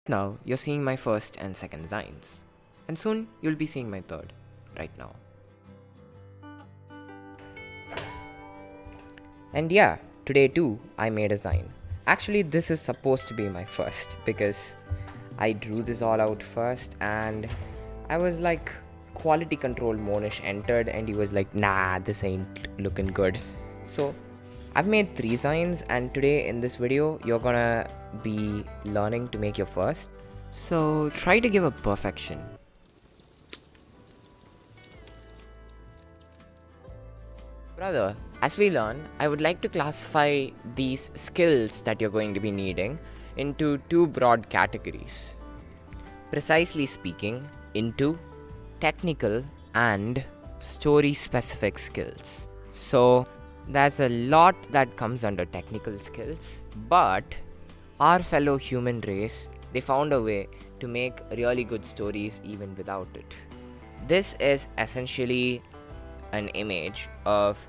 Now you're seeing my first and second designs, and soon you'll be seeing my third, right now. And yeah, today too I made a design. Actually, this is supposed to be my first because I drew this all out first, and I was like, quality control Monish entered and he was like, nah, this ain't looking good. So I've made 3 designs, and today in this video you're gonna be learning to make your first. So try to give a perfection. Brother, as we learn, I would like to classify these skills that you're going to be needing into 2 broad categories. Precisely speaking, into technical and story specific skills. So there's a lot that comes under technical skills, but our fellow human race, they found a way to make really good stories even without it. This is essentially an image of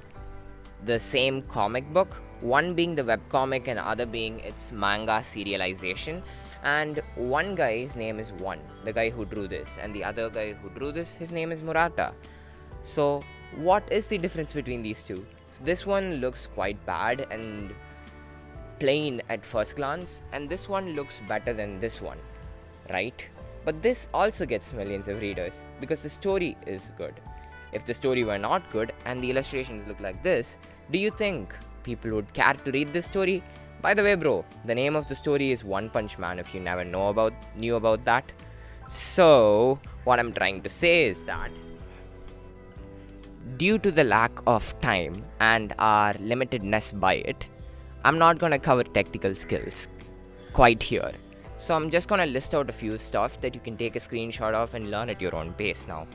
the same comic book, one being the webcomic and other being its manga serialization. And one guy's name is One, the guy who drew this, and the other guy who drew this, his name is Murata. So what is the difference between these two? So this one looks quite bad and plain at first glance, and this one looks better than this one, right? But this also gets millions of readers because the story is good. If the story were not good and the illustrations look like this, do you think people would care to read this story? By the way, bro, the name of the story is One Punch Man if you never knew about that. So what I'm trying to say is that due to the lack of time and our limitedness by it, I'm not gonna cover technical skills quite here. So I'm just gonna list out a few stuff that you can take a screenshot of and learn at your own pace now.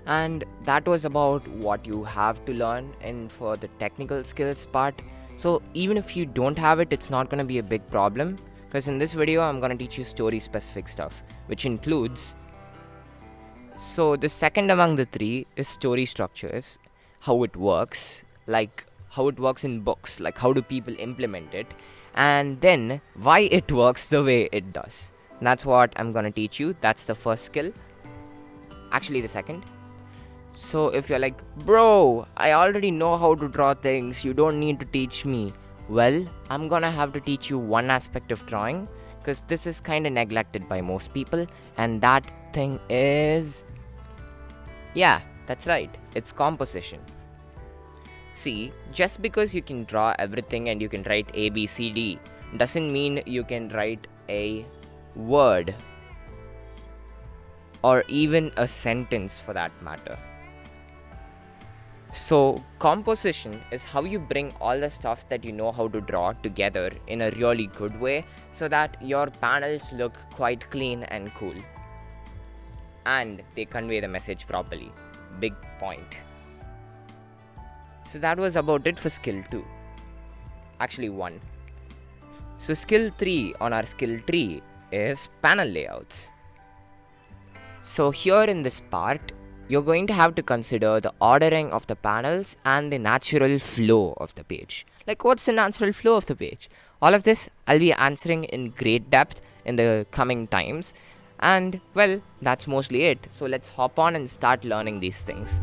And that was about what you have to learn and for the technical skills part. So even if you don't have it, it's not gonna be a big problem, because in this video I'm gonna teach you story specific stuff, which includes, so the second among the 3 is story structures, how it works, like how it works in books, like how do people implement it, and then why it works the way it does. And that's what I'm gonna teach you. That's the first skill, actually the second. So if you're like, bro, I already know how to draw things, you don't need to teach me. Well, I'm gonna have to teach you one aspect of drawing, because this is kind of neglected by most people, and that thing is, yeah, that's right, it's composition. See, just because you can draw everything and you can write A, B, C, D doesn't mean you can write a word or even a sentence for that matter. So composition is how you bring all the stuff that you know how to draw together in a really good way so that your panels look quite clean and cool. And they convey the message properly. Big point. So that was about it for skill 2. Actually 1. So skill 3 on our skill tree is panel layouts. So here in this part, you're going to have to consider the ordering of the panels and the natural flow of the page. Like, what's the natural flow of the page? All of this I'll be answering in great depth in the coming times. And well, that's mostly it. So let's hop on and start learning these things.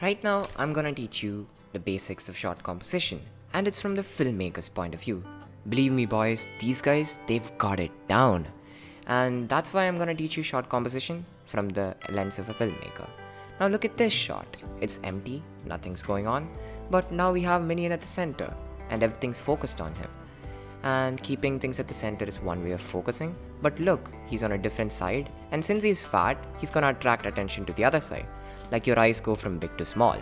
Right now, I'm gonna teach you the basics of shot composition, and it's from the filmmaker's point of view. Believe me, boys, these guys, they've got it down. And that's why I'm gonna teach you shot composition from the lens of a filmmaker. Now look at this shot. It's empty, nothing's going on, but now we have Minion at the center, and everything's focused on him. And keeping things at the center is one way of focusing, but look, he's on a different side, and since he's fat, he's gonna attract attention to the other side, like your eyes go from big to small.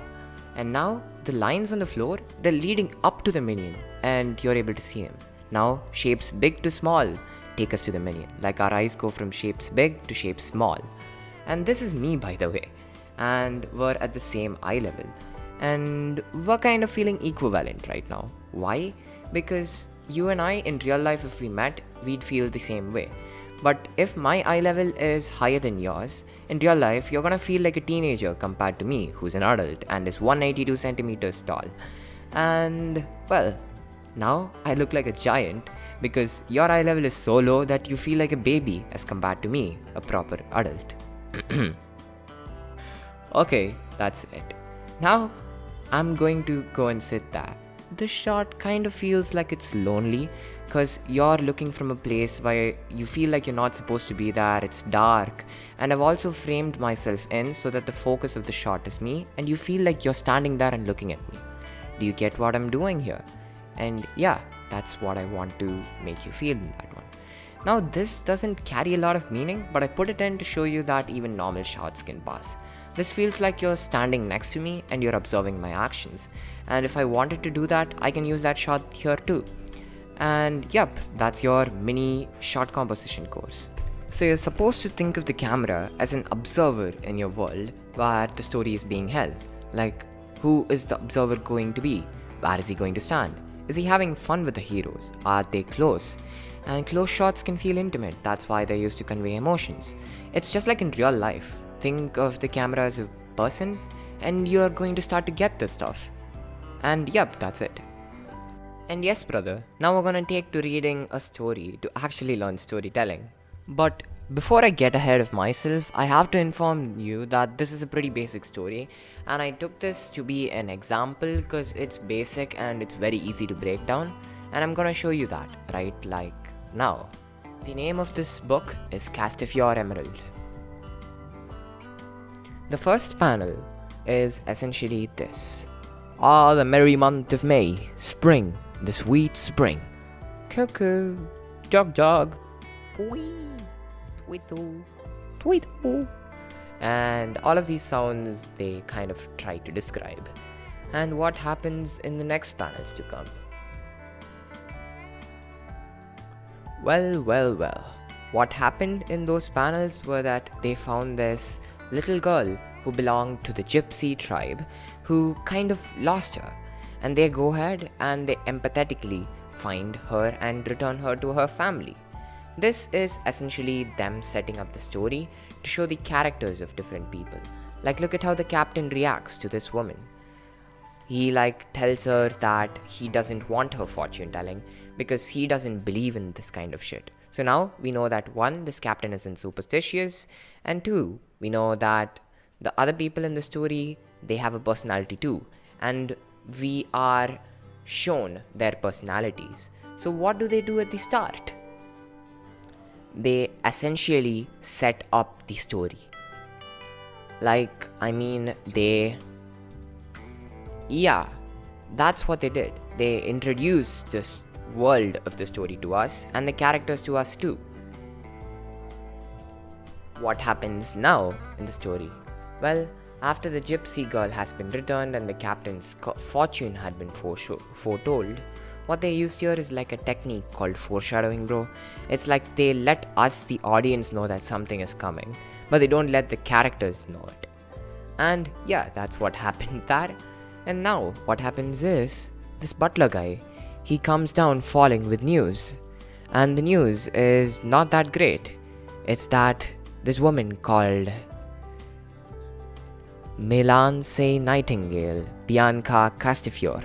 And now, the lines on the floor, they're leading up to the Minion, and you're able to see him. Now, shapes big to small take us to the Minion, like our eyes go from shapes big to shapes small. And this is me, by the way, and we're at the same eye level, and we're kind of feeling equivalent right now. Why? Because you and I in real life, if we met, we'd feel the same way. But if my eye level is higher than yours, in real life you're gonna feel like a teenager compared to me, who's an adult and is 182 centimeters tall. And well, Now I look like a giant because your eye level is so low that you feel like a baby as compared to me, a proper adult. Okay, that's it. Now I'm going to go and sit there. This shot kind of feels like it's lonely because you're looking from a place where you feel like you're not supposed to be there, it's dark, and I've also framed myself in so that the focus of the shot is me and you feel like you're standing there and looking at me. Do you get what I'm doing here? And yeah, that's what I want to make you feel in that one. Now, this doesn't carry a lot of meaning, but I put it in to show you that even normal shots can pass. This feels like you're standing next to me and you're observing my actions. And if I wanted to do that, I can use that shot here too. And yep, that's your mini shot composition course. So you're supposed to think of the camera as an observer in your world where the story is being held. Like, who is the observer going to be? Where is he going to stand? Is he having fun with the heroes? Are they close? And close shots can feel intimate, that's why they're used to convey emotions. It's just like in real life. Think of the camera as a person, and you're going to start to get this stuff. And yep, that's it. And yes, brother, now we're gonna take to reading a story to actually learn storytelling. But before I get ahead of myself, I have to inform you that this is a pretty basic story, and I took this to be an example because it's basic and it's very easy to break down, and I'm gonna show you that right like now. The name of this book is Castafiore Emerald. The first panel is essentially this. Ah, the merry month of May, spring, the sweet spring. Cuckoo, jog jog, wee, tweetle, tweetle. And all of these sounds they kind of try to describe. And what happens in the next panels to come. Well. What happened in those panels were that they found this little girl who belonged to the gypsy tribe who kind of lost her, and they go ahead and they empathetically find her and return her to her family. This is essentially them setting up the story to show the characters of different people. Like, look at how the captain reacts to this woman. He tells her that he doesn't want her fortune telling because he doesn't believe in this kind of shit. So now we know that 1, this captain isn't superstitious, and 2, we know that the other people in the story, they have a personality too, and we are shown their personalities. So what do they do at the start? They essentially set up the story. Yeah, that's what they did. They introduced this world of the story to us and the characters to us too. What happens now in the story? Well, after the gypsy girl has been returned and the captain's fortune had been foretold, what they use here is like a technique called foreshadowing, bro. It's like they let us, the audience, know that something is coming, but they don't let the characters know it. And yeah, that's what happened there. And now what happens is, this butler guy, he comes down falling with news. And the news is not that great. It's that this woman called Melance Nightingale, Bianca Castafiore,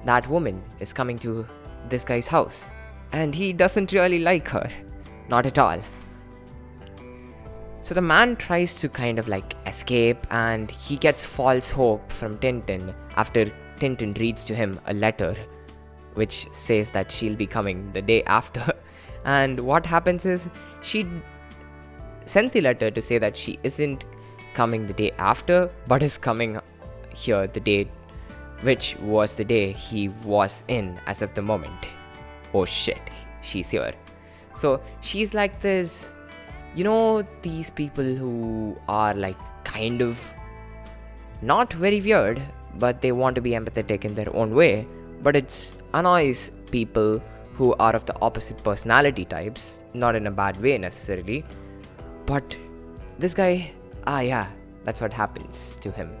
that woman is coming to this guy's house. And he doesn't really like her. Not at all. So the man tries to kind of escape, and he gets false hope from Tintin after Tintin reads to him a letter which says that she'll be coming the day after. And what happens is, she sent the letter to say that she isn't coming the day after, but is coming here the day, which was the day he was in as of the moment. Oh shit, she's here. So she's like this, these people who are kind of not very weird, but they want to be empathetic in their own way, but it annoys people who are of the opposite personality types, not in a bad way necessarily. But this guy, that's what happens to him.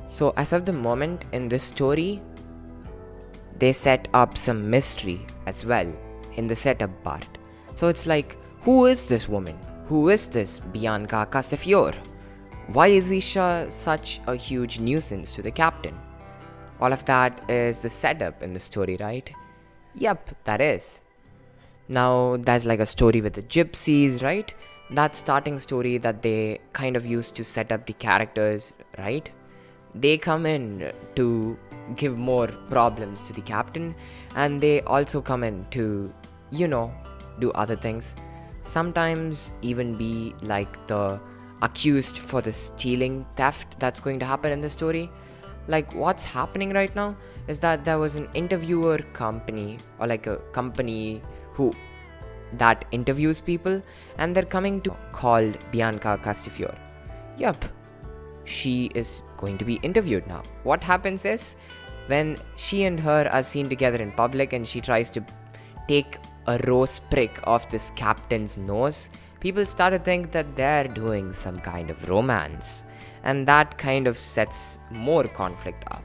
So as of the moment in this story, they set up some mystery as well in the setup part. So it's like, who is this woman? Who is this Bianca Castafiore? Why is she such a huge nuisance to the captain? All of that is the setup in the story, right? Yep, that is. Now, there's like a story with the gypsies, right? That starting story that they kind of used to set up the characters, right? They come in to give more problems to the captain, and they also come in to, you know, do other things. Sometimes even be like the accused for the stealing theft that's going to happen in the story. Like, what's happening right now is that there was an interviewer company, or like a company who that interviews people, and they're coming to called Bianca Castifiore. Yup, she is going to be interviewed now. What happens is, when she and her are seen together in public and she tries to take a rose prick off this captain's nose, people start to think that they're doing some kind of romance, and that kind of sets more conflict up.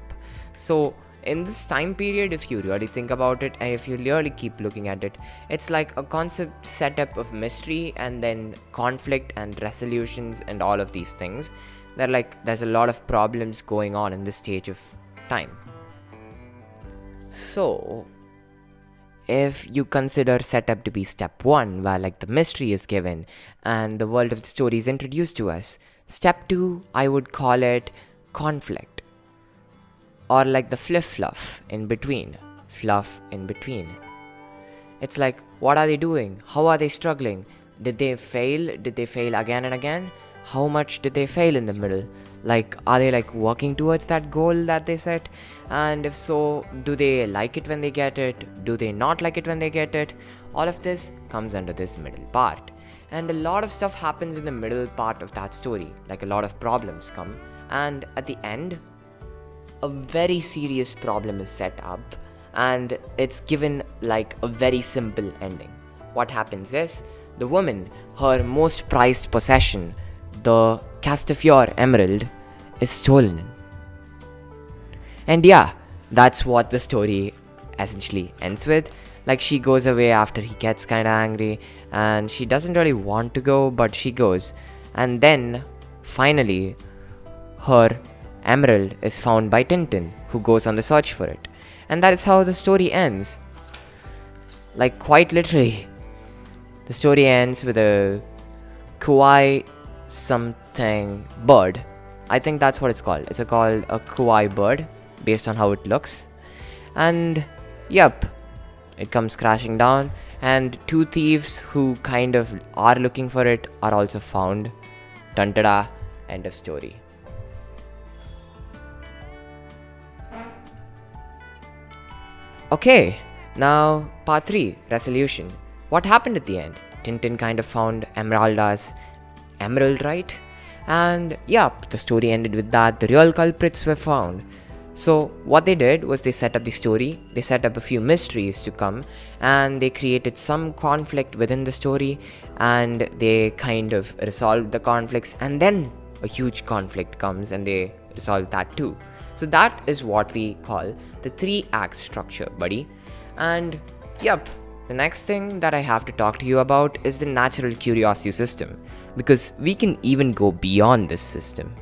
So in this time period, if you really think about it and if you really keep looking at it, it's like a concept setup of mystery and then conflict and resolutions and all of these things. They're like, there's a lot of problems going on in this stage of time. So if you consider setup to be step 1, where like the mystery is given and the world of the story is introduced to us, step 2, I would call it conflict, or like the fluff in between. It's like, what are they doing? How are they struggling? Did they fail? Did they fail again and again? How much did they fail in the middle? Like, are they like working towards that goal that they set? And if so, do they like it when they get it? Do they not like it when they get it? All of this comes under this middle part. And a lot of stuff happens in the middle part of that story. Like, a lot of problems come. And at the end, a very serious problem is set up, and it's given like a very simple ending. What happens is, the woman, her most prized possession, the Castafiore emerald, is stolen. And yeah, that's what the story essentially ends with. Like, she goes away after he gets kinda angry, and she doesn't really want to go, but she goes. And then, finally, her emerald is found by Tintin, who goes on the search for it. And that is how the story ends. Like, quite literally. The story ends with a Kuai something bird. I think that's what it's called. It's called a Kuai bird, based on how it looks. And, yep, it comes crashing down, and 2 thieves who kind of are looking for it are also found. Dun-ta-da, end of story. Okay, now part 3, resolution. What happened at the end? Tintin kind of found Esmeralda's emerald, right? And yep, the story ended with that. The real culprits were found. So what they did was they set up the story, they set up a few mysteries to come, and they created some conflict within the story, and they kind of resolved the conflicts, and then a huge conflict comes and they resolve that too. So that is what we call the 3-act structure, buddy. And yep, the next thing that I have to talk to you about is the natural curiosity system, because we can even go beyond this system.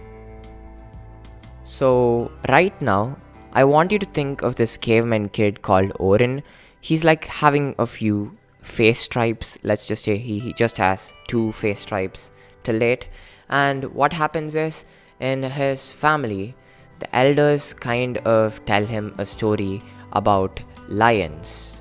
So right now, I want you to think of this caveman kid called Oren. He's like having a few face stripes. Let's just say he just has 2 face stripes till date. And what happens is, in his family, the elders kind of tell him a story about lions.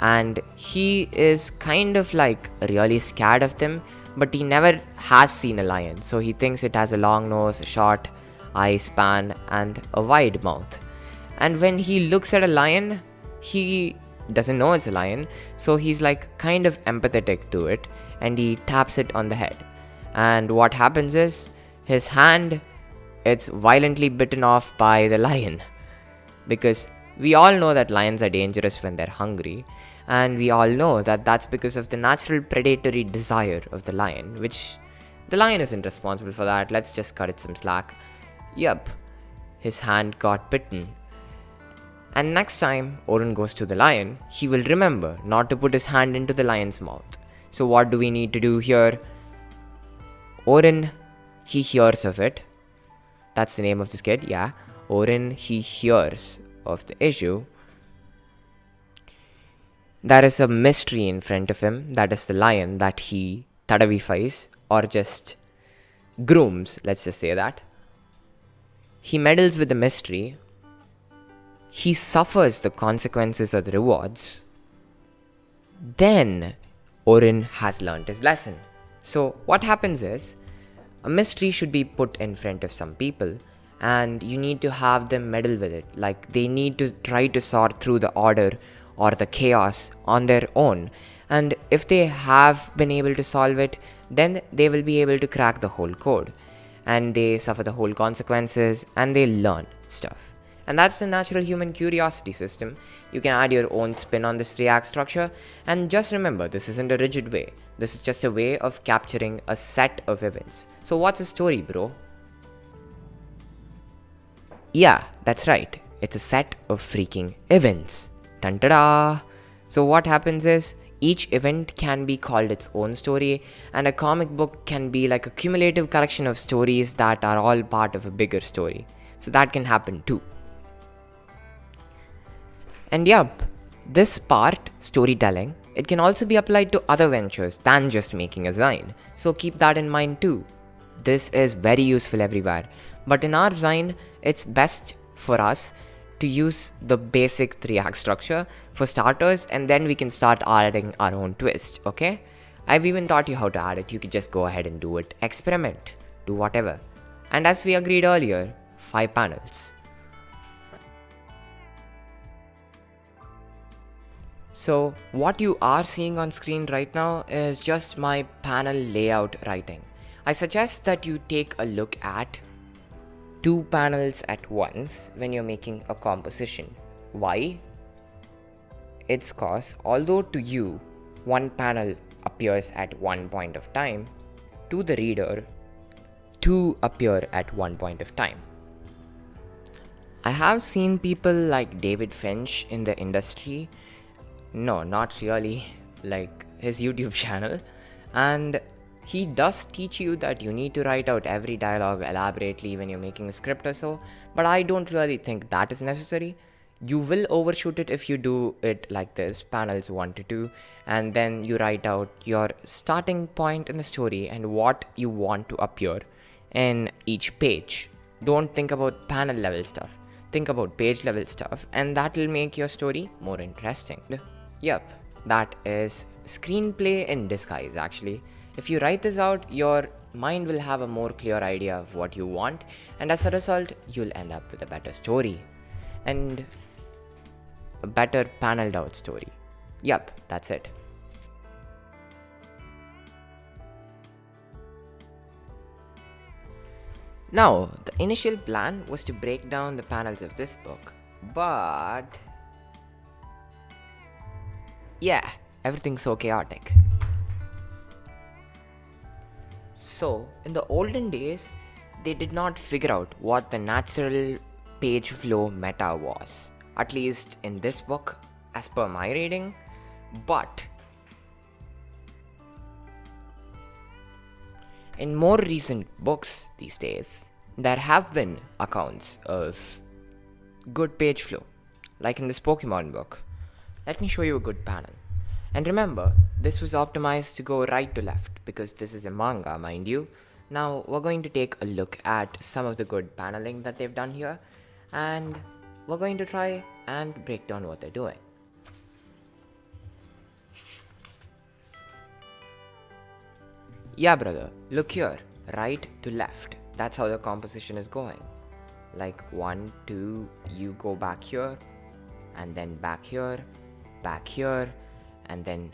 And he is kind of like really scared of them, but he never has seen a lion. So he thinks it has a long nose, a short eye span, and a wide mouth. And when he looks at a lion, he doesn't know it's a lion. So he's like kind of empathetic to it, and he taps it on the head. And what happens is, his hand, it's violently bitten off by the lion. Because we all know that lions are dangerous when they're hungry, and we all know that that's because of the natural predatory desire of the lion, which the lion isn't responsible for that. Let's just cut it some slack. Yup, his hand got bitten. And next time Oren goes to the lion, he will remember not to put his hand into the lion's mouth. So what do we need to do here? Oren, he hears of it. That's the name of this kid, yeah. Orin, he hears of the issue, there is a mystery in front of him, that is the lion that he tadavifies or just grooms, let's just say that. He meddles with the mystery, he suffers the consequences or the rewards, then Orin has learnt his lesson. So what happens is, a mystery should be put in front of some people and you need to have them meddle with it. Like they need to try to sort through the order or the chaos on their own. And if they have been able to solve it, then they will be able to crack the whole code. And they suffer the whole consequences and they learn stuff. And that's the natural human curiosity system. You can add your own spin on this 3-act structure. And just remember, this isn't a rigid way. This is just a way of capturing a set of events. So what's a story, bro? Yeah, that's right. It's a set of freaking events. Dun-ta-da! So what happens is, each event can be called its own story, and a comic book can be like a cumulative collection of stories that are all part of a bigger story. So that can happen too. And yup, this part, storytelling, it can also be applied to other ventures than just making a zine. So keep that in mind too. This is very useful everywhere. But in our zine, it's best for us to use the basic 3-act structure for starters, and then we can start adding our own twist, okay? I've even taught you how to add it. You could just go ahead and do it. Experiment. Do whatever. And as we agreed earlier, 5 panels. So what you are seeing on screen right now is just my panel layout writing. I suggest that you take a look at 2 panels at once when you're making a composition. Why? It's cause although to you, one panel appears at one point of time, to the reader, 2 appear at one point of time. I have seen people like David Finch in the industry. No, not really, like his YouTube channel, and he does teach you that you need to write out every dialogue elaborately when you're making a script or so, but I don't really think that is necessary. You will overshoot it if you do it like this, panels 1 to 2, and then you write out your starting point in the story and what you want to appear in each page. Don't think about panel level stuff, think about page level stuff, and that will make your story more interesting. Yep, that is screenplay in disguise actually. If you write this out, your mind will have a more clear idea of what you want, and as a result, you'll end up with a better story. And a better paneled out story. Yep, that's it. Now, the initial plan was to break down the panels of this book, but yeah, everything's so chaotic. So, in the olden days, they did not figure out what the natural page flow meta was, at least in this book, as per my reading. But in more recent books these days, there have been accounts of good page flow, like in this Pokemon book. Let me show you a good panel. And remember, this was optimized to go right to left because this is a manga, mind you. Now we're going to take a look at some of the good paneling that they've done here, and we're going to try and break down what they're doing. Yeah, brother, look here, right to left. That's how the composition is going. Like 1, 2, you go back here, and then back here, and then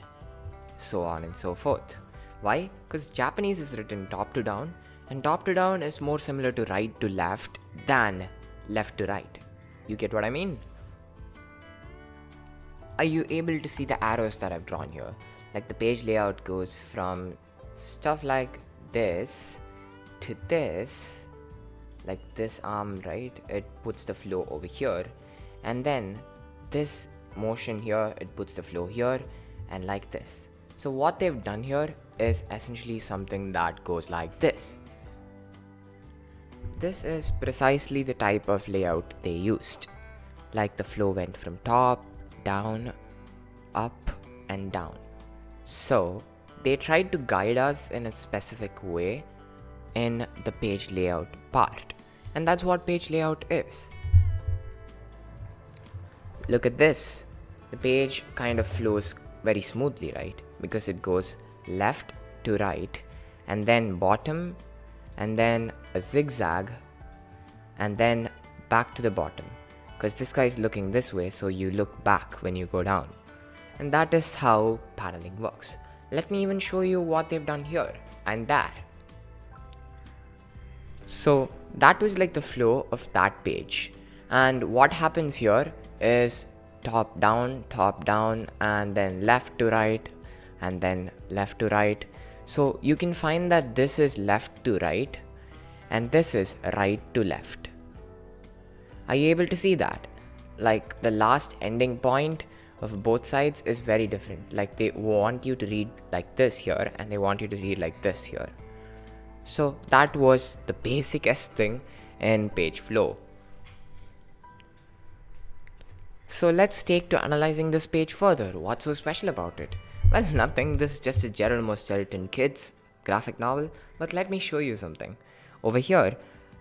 so on and so forth. Why? Because Japanese is written top to down, and top to down is more similar to right to left than left to right. You get what I mean? Are you able to see the arrows that I've drawn here? Like the page layout goes from stuff like this to this, like this arm, right? It puts the flow over here, and then this motion here, it puts the flow here, and like this. So what they've done here is essentially something that goes like this. this is precisely the type of layout they used. Like the flow went from top, down, up, and down. So they tried to guide us in a specific way in the page layout part. And that's what page layout is. Look at this. The page kind of flows very smoothly, right? Because it goes left to right, and then bottom, and then a zigzag, and then back to the bottom. Because this guy is looking this way, so you look back when you go down. And that is how paneling works. Let me even show you what they've done here and there. So that was like the flow of that page. And what happens here is top down, and then left to right, and then left to right. So you can find that this is left to right, and this is right to left. Are you able to see that? Like the last ending point of both sides is very different. Like they want you to read like this here, and they want you to read like this here. So that was the basicest thing in page flow. So let's take to analyzing this page further. What's so special about it? Well, nothing. This is just a Guillermo del Toro kids graphic novel. But let me show you something. Over here,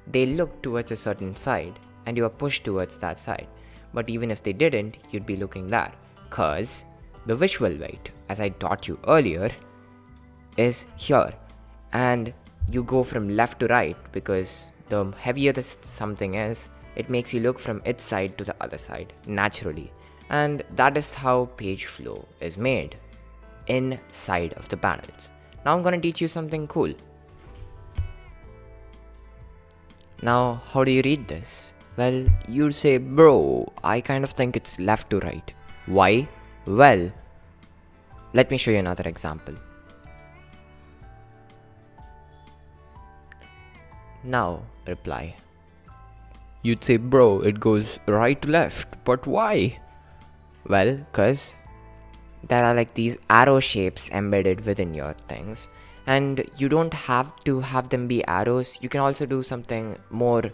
they look towards a certain side, and you are pushed towards that side. But even if they didn't, you'd be looking there. Cause the visual weight, as I taught you earlier, is here. And you go from left to right, because the heavier something is, it makes you look from its side to the other side naturally. And that is how page flow is made inside of the panels. Now I'm gonna teach you something cool. Now, how do you read this? Well, you'd say, bro, I kind of think it's left to right. Why? Well, let me show you another example. Now, reply. You'd say, bro, it goes right to left, but why? Well, cause there are like these arrow shapes embedded within your things, and you don't have to have them be arrows. You can also do something more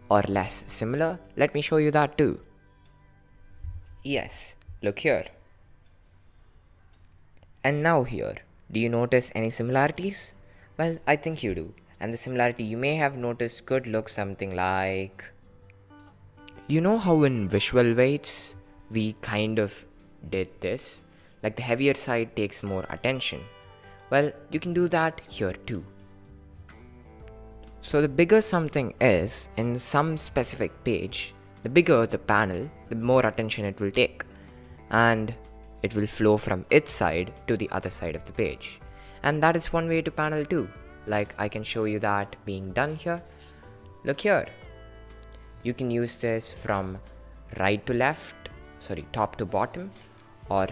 or less similar. Let me show you that too. Yes, look here. And now here, do you notice any similarities? Well, I think you do. And the similarity you may have noticed could look something like... You know how in visual weights, we kind of did this? Like the heavier side takes more attention. Well, you can do that here too. So the bigger something is in some specific page, the bigger the panel, the more attention it will take. And it will flow from its side to the other side of the page. And that is one way to panel too. Like I can show you that being done here. Look here. You can use this from right to left, top to bottom, or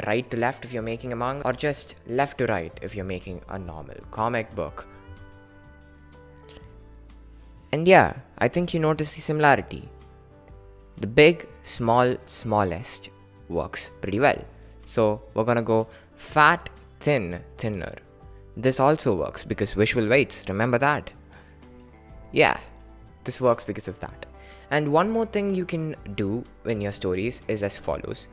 right to left if you're making a manga, or just left to right if you're making a normal comic book. And yeah, I think you notice the similarity. The big, small, smallest works pretty well. So we're gonna go fat, thin, thinner. This also works because visual weights, remember that? Yeah, this works because of that. And one more thing you can do in your stories is as follows.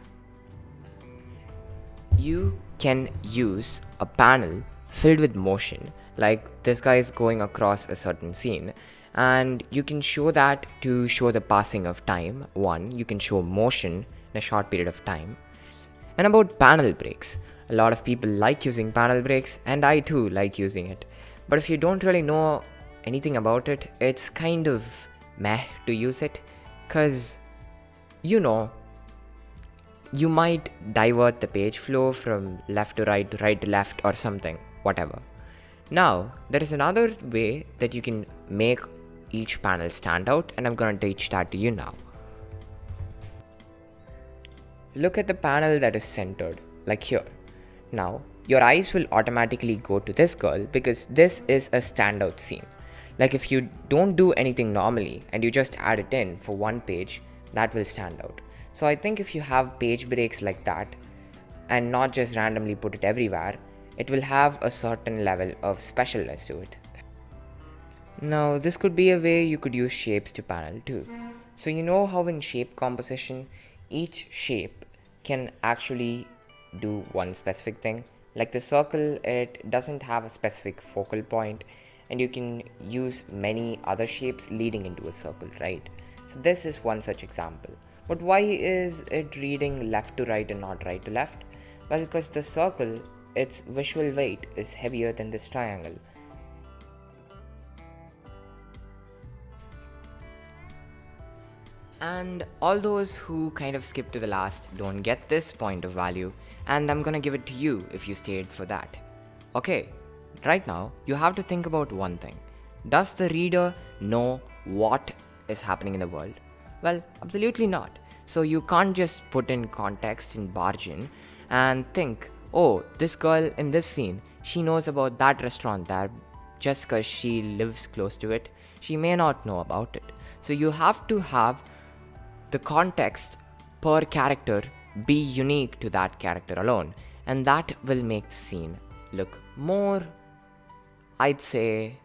You can use a panel filled with motion, like this guy is going across a certain scene, and you can show that to show the passing of time. One, you can show motion in a short period of time. And about panel breaks, a lot of people like using panel breaks, and I too like using it. But if you don't really know anything about it, it's kind of meh to use it, cause you might divert the page flow from left to right to left or something, whatever. Now, there is another way that you can make each panel stand out, and I'm gonna teach that to you now. Look at the panel that is centered, like here. Now, your eyes will automatically go to this girl because this is a standout scene. Like if you don't do anything normally and you just add it in for one page, that will stand out. So I think if you have page breaks like that and not just randomly put it everywhere, it will have a certain level of specialness to it. Now, this could be a way you could use shapes to panel too. So, you know how in shape composition, each shape can actually do one specific thing? Like the circle, it doesn't have a specific focal point, and you can use many other shapes leading into a circle, right? So, this is one such example. But why is it reading left to right and not right to left? Well, because the circle, its visual weight is heavier than this triangle. And all those who kind of skip to the last don't get this point of value, and I'm gonna give it to you if you stayed for that. Okay, right now you have to think about one thing. Does the reader know what is happening in the world? Well, absolutely not. So you can't just put in context and barge in and think, oh, this girl in this scene, she knows about that restaurant there just because she lives close to it. She may not know about it. So you have to have the context per character be unique to that character alone, and that will make the scene look more, I'd say,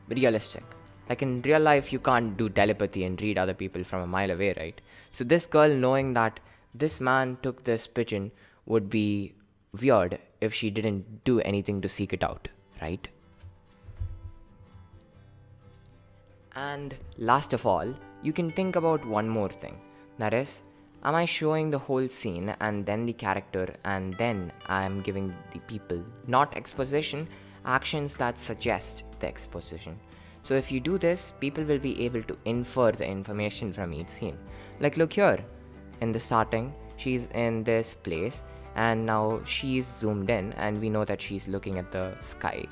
realistic. Like in real life, you can't do telepathy and read other people from a mile away, right? So, this girl knowing that this man took this pigeon would be weird if she didn't do anything to seek it out, right? And last of all, you can think about one more thing. That is, am I showing the whole scene and then the character, and then I am giving the people, not exposition, actions that suggest the exposition. So if you do this, people will be able to infer the information from each scene. Like, look here, in the starting, she's in this place, and now she's zoomed in, and we know that she's looking at the sky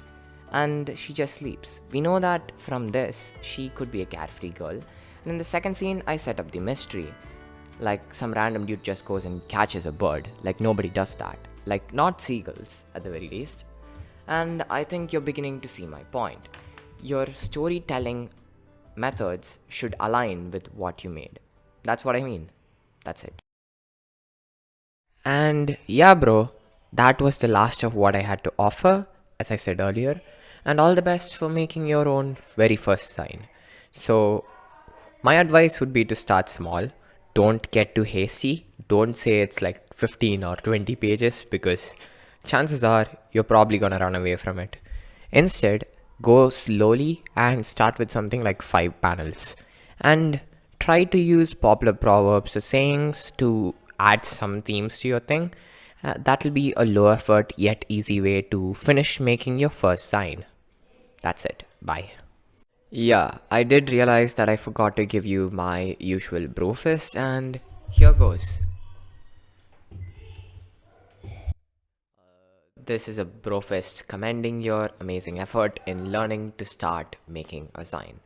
and she just sleeps. We know that from this, she could be a carefree girl. And in the second scene, I set up the mystery. Like some random dude just goes and catches a bird. Like nobody does that. Like not seagulls, at the very least. And I think you're beginning to see my point. Your storytelling methods should align with what you made. That's what I mean. That's it. And yeah, bro, that was the last of what I had to offer, as I said earlier. And all the best for making your own very first sign. So, my advice would be to start small. Don't get too hasty. Don't say it's like 15 or 20 pages because chances are you're probably gonna run away from it. Instead, go slowly and start with something like 5 panels. And try to use popular proverbs or sayings to add some themes to your thing. That'll be a low effort yet easy way to finish making your first sign. That's it. Bye. Yeah, I did realize that I forgot to give you my usual brofist, and here goes. This is a brofist commending your amazing effort in learning to start making a sign.